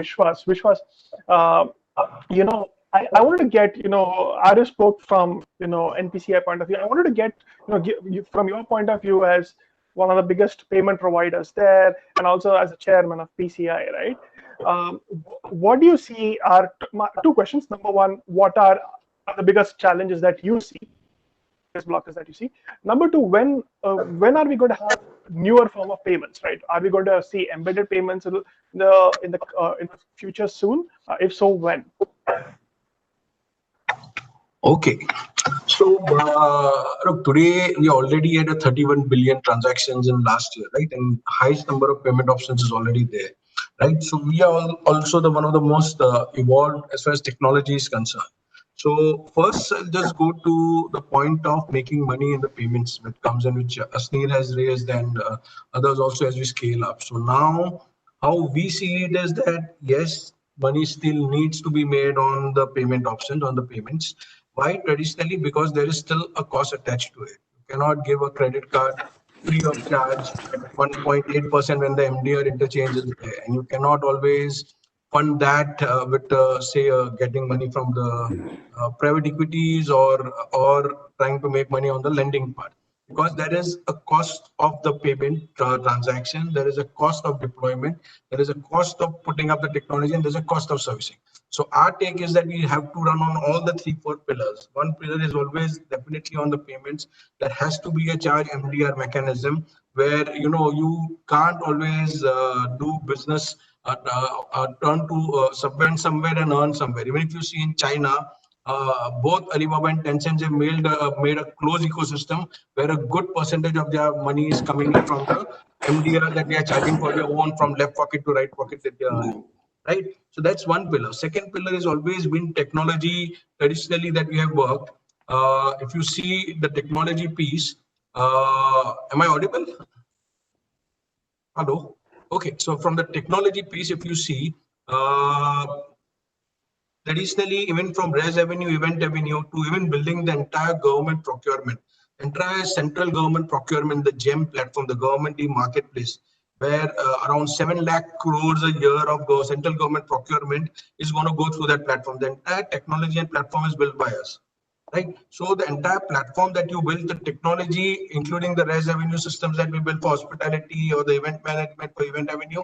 Vishwas. Vishwas, uh, I wanted to get, Arya spoke from, NPCI point of view. I wanted to get, from your point of view as one of the biggest payment providers there, and also as a chairman of PCI, right? What do you see are two questions. Number one, what are the biggest challenges that you see, blockers that you see? Number two, when are we going to have newer form of payments, right? Are we going to see embedded payments in the future soon? If so, when? Okay, so look, today we already had a 31 billion transactions in last year, right? And highest number of payment options is already there, right? So we are also the one of the most evolved as far as technology is concerned. So first, I'll just go to the point of making money in the payments that comes in, which Asneer has raised and others also as we scale up. So now how we see it is that yes, money still needs to be made on the payment options, on the payments. Why? Traditionally, because there is still a cost attached to it. You cannot give a credit card free of charge at 1.8% when the MDR interchange is there, and you cannot always fund that with say getting money from the private equities or trying to make money on the lending part, because there is a cost of the payment transaction, there is a cost of deployment, there is a cost of putting up the technology, and there's a cost of servicing. So our take is that we have to run on all the 3-4 pillars. One pillar is always definitely on the payments. There has to be a charge MDR mechanism where you can't always do business turn to subvent somewhere and earn somewhere. Even if you see in China, both Alibaba and Tencent have made a closed ecosystem where a good percentage of their money is coming in from the MDR that they are charging for their own, from left pocket to right pocket that they are earning. Right. So that's one pillar. Second pillar has always been technology traditionally that we have worked. If you see the technology piece, am I audible? Hello. Okay. So from the technology piece, if you see, traditionally, even from Res Avenue, Event Avenue, to even building the entire government procurement, entire central government procurement, the GEM platform, the government e-marketplace, where around 7 lakh crores a year of central government procurement is going to go through that platform. The entire technology and platform is built by us. Right. So the entire platform that you build, the technology, including the Res Avenue systems that we build for hospitality or the event management for Event Avenue,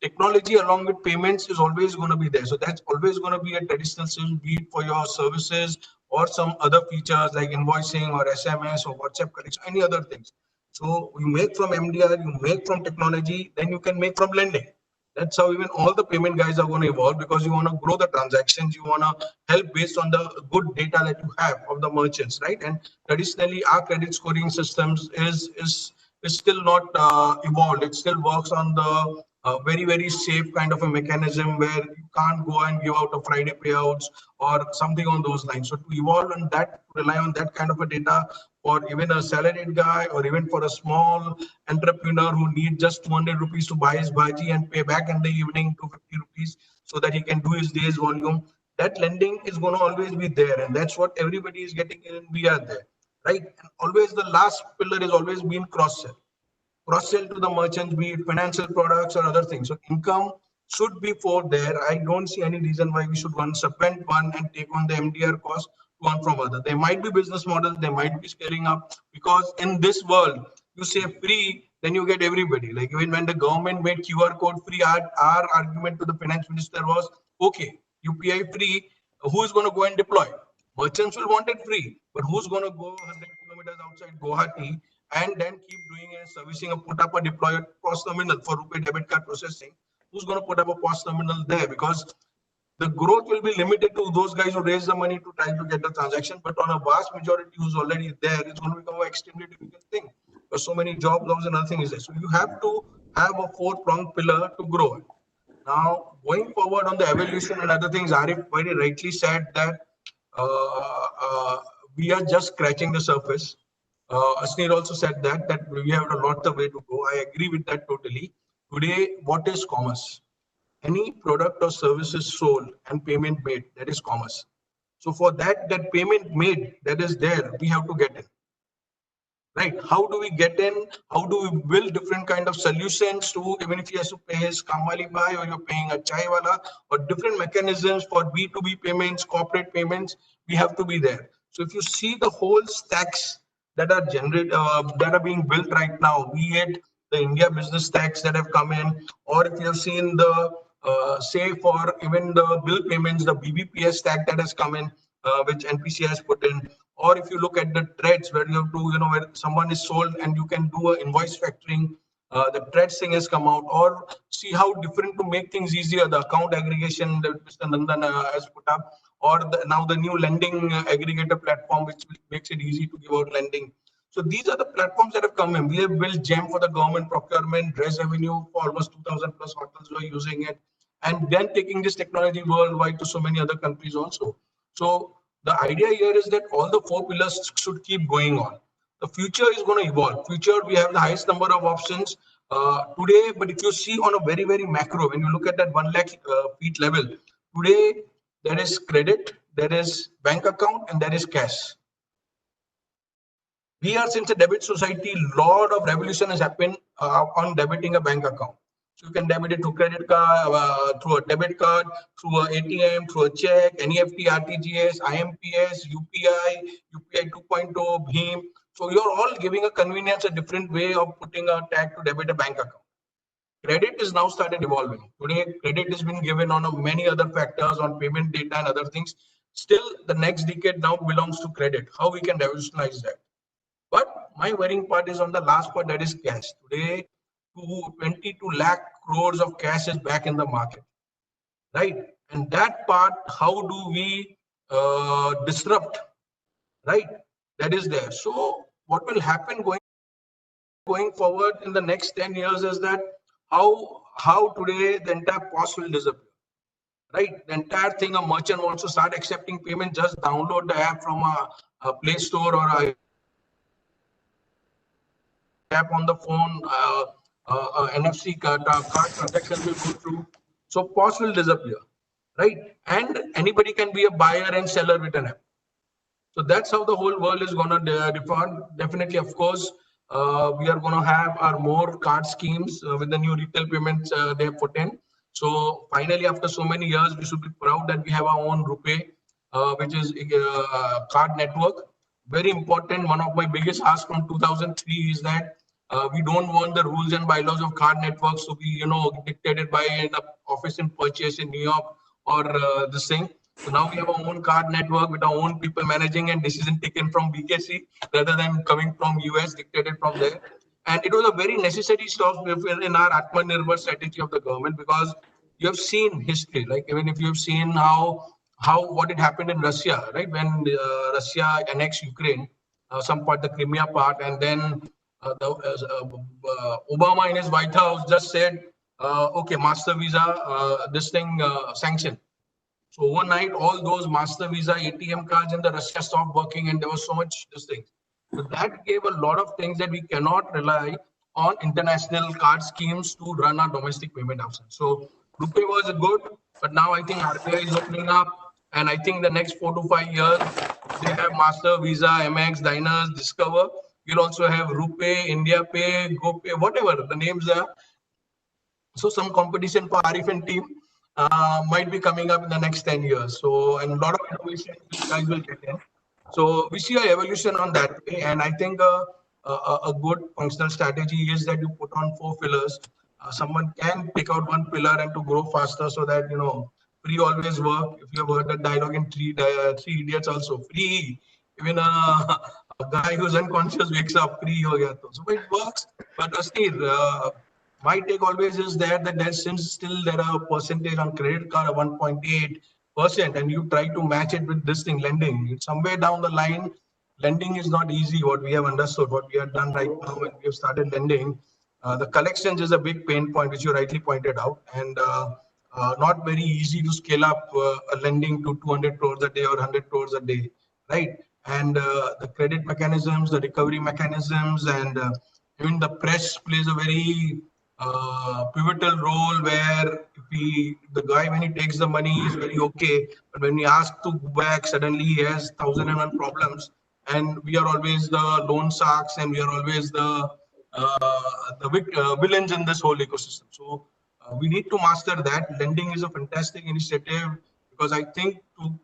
technology along with payments is always going to be there. So that's always going to be a traditional system, be it for your services or some other features like invoicing or SMS or WhatsApp collection, any other things. So you make from MDR, you make from technology, then you can make from lending. That's how even all the payment guys are going to evolve, because you want to grow the transactions, you want to help based on the good data that you have of the merchants, right? And traditionally, our credit scoring systems is still not evolved. It still works on the very safe kind of a mechanism where you can't go and give out a Friday payouts or something on those lines. So to evolve on that, rely on that kind of a data for even a salaried guy or even for a small entrepreneur who needs just 200 rupees to buy his bhaji and pay back in the evening 250 rupees so that he can do his day's volume. That lending is going to always be there, and that's what everybody is getting in, and we are there, right? And always the last pillar has always been cross-sell to the merchants, be it financial products or other things. So income should be for there. I don't see any reason why we should subvent one and take on the MDR cost one from other. There might be business models, they might be scaling up, because in this world, you say free, then you get everybody. Like even when the government made QR code free, our argument to the finance minister was, okay, UPI free, who is going to go and deploy? Merchants will want it free, but who's going to go 100 kilometers outside Guwahati and then keep doing and servicing a put up a deploy POS terminal for RuPay debit card processing? Who's going to put up a POS terminal there? Because the growth will be limited to those guys who raise the money to try to get the transaction, but on a vast majority who's already there, it's going to become an extremely difficult thing, because so many job loss and other things is there. So you have to have a 4-pronged pillar to grow it. Now, going forward on the evolution and other things, Arif very rightly said that uh, uh, we are just scratching the surface. Asneer also said that we have a lot of way to go. I agree with that totally. Today, what is commerce? Any product or services sold and payment made, that is commerce. So for that payment made that is there, we have to get it. right? How do we get in? How do we build different kind of solutions to, even if you have to pay his kamali bhai or you're paying a chai wala, or different mechanisms for B2B payments, corporate payments, we have to be there. So if you see the whole stacks that are that are being built right now, be it the India business stacks that have come in, or if you have seen the say for even the bill payments, the BBPS stack that has come in, which NPC has put in, or if you look at the threads where you have to, where someone is sold and you can do a invoice factoring, the threads thing has come out, or see how different to make things easier, the account aggregation that Mr. Nandan has put up, or now the new lending aggregator platform, which makes it easy to give out lending. So these are the platforms that have come in. We have built GEM for the government procurement, Res Revenue for almost 2,000 plus hotels who are using it, and then taking this technology worldwide to so many other countries also. So the idea here is that all the four pillars should keep going on. The future is going to evolve. Future, we have the highest number of options today, but if you see on a very, very macro, when you look at that 1 lakh feet level, today there is credit, there is bank account, and there is cash. We are, since a debit society, lot of revolution has happened on debiting a bank account. So you can debit it through credit card, through a debit card, through a ATM, through a check, NEFT, RTGS, IMPS, UPI, UPI 2.0, BHIM. So you're all giving a convenience, a different way of putting a tag to debit a bank account. Credit is now started evolving. Today, credit has been given on many other factors, on payment data and other things. Still, the next decade now belongs to credit. How we can revolutionize that? But my worrying part is on the last part, that is cash. Today, 22 lakh crores of cash is back in the market, right? And that part, how do we disrupt, right? That is there. So what will happen going forward in the next 10 years is that how today the entire POS will disappear, right? The entire thing, a merchant wants to start accepting payment, just download the app from a Play Store or a app on the phone, NFC card transactions will go through. So POS will disappear, right? And anybody can be a buyer and seller with an app. So that's how the whole world is going to differ. Definitely, of course, we are going to have our more card schemes with the new retail payments they have put in. So finally, after so many years, we should be proud that we have our own RuPay, which is a card network. Very important. One of my biggest asks from 2003 is that we don't want the rules and bylaws of card networks to be, dictated by an office in purchase in New York or this thing. So now we have our own card network with our own people managing and decision taken from BKC rather than coming from US, dictated from there. And it was a very necessary stop in our Atmanirbhar strategy of the government, because you have seen history, like even if you have seen what had happened in Russia, right? When Russia annexed Ukraine, some part, the Crimea part, and then Obama in his White House just said, okay, master visa, this thing sanctioned. So overnight, all those master visa ATM cards in the Russia stopped working, and there was so much this thing. So that gave a lot of things that we cannot rely on international card schemes to run our domestic payment options. So RuPay was good, but now I think RBI is opening up, and I think the next 4 to 5 years they have Master, Visa, MX, Diners, Discover. You'll also have RuPay, India Pay, GoPay, whatever the names are. So some competition for Arif and team might be coming up in the next 10 years. So, and a lot of innovation you guys will get in. So we see an evolution on that way. And I think a good functional strategy is that you put on 4 pillars. Someone can pick out one pillar and to grow faster, so that, free always work. If you have heard that dialogue in Three Idiots also, free. Even a guy who's unconscious wakes up, free ho gaya to. So it works. But Asnir, my take always is that there's still there are a percentage on credit card of 1.8%, and you try to match it with this thing, lending. Somewhere down the line, lending is not easy. What we have understood, what we have done right now, when we have started lending, the collections is a big pain point, which you rightly pointed out, and not very easy to scale up a lending to 200 crores a day or 100 crores a day, right? And the credit mechanisms, the recovery mechanisms, and even the press plays a very pivotal role, where the guy, when he takes the money, is very okay, but when we ask to go back, suddenly he has 1,001 problems. and we are always the loan sharks, and we are always the villains in this whole ecosystem. So we need to master that. Lending is a fantastic initiative because I think to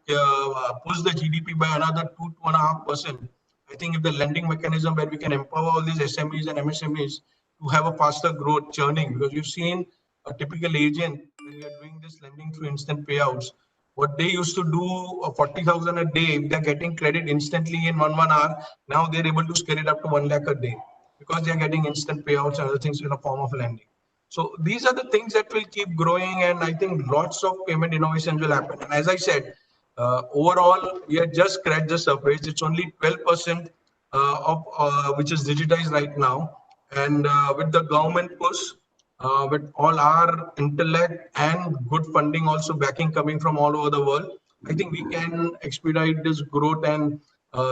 push the GDP by another 2.5%. I think if the lending mechanism where we can empower all these SMEs and MSMEs to have a faster growth churning, because you've seen a typical agent when we are doing this lending through instant payouts. What they used to do 40,000 a day, if they're getting credit instantly in 1 hour, now they're able to scale it up to 1 lakh a day because they're getting instant payouts and other things in a form of lending. So these are the things that will keep growing, and I think lots of payment innovations will happen. And as I said, overall, we have just scratched the surface. It's only 12% of which is digitized right now, and with the government push, with all our intellect and good funding also backing coming from all over the world, I think we can expedite this growth and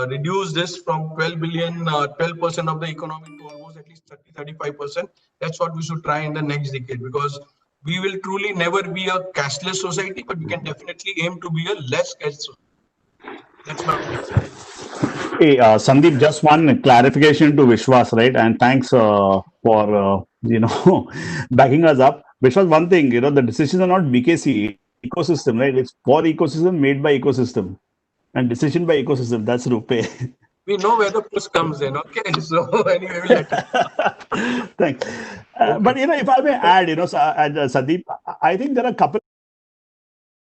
reduce this from 12 billion, 12% of the economy to almost at least 30, 35%. That's what we should try in the next decade, because we will truly never be a cashless society, but we can definitely aim to be a less cashless society. That's my opinion. Hey, Sandeep, just one clarification to Vishwas, right? And thanks for backing us up. Vishwas, one thing, the decisions are not BKC ecosystem, right? It's for ecosystem, made by ecosystem, and decision by ecosystem. That's RuPay. We know where the push comes in. Okay, so anyway, we'll let it. Thanks. But if I may add, Sandeep, I think there are a couple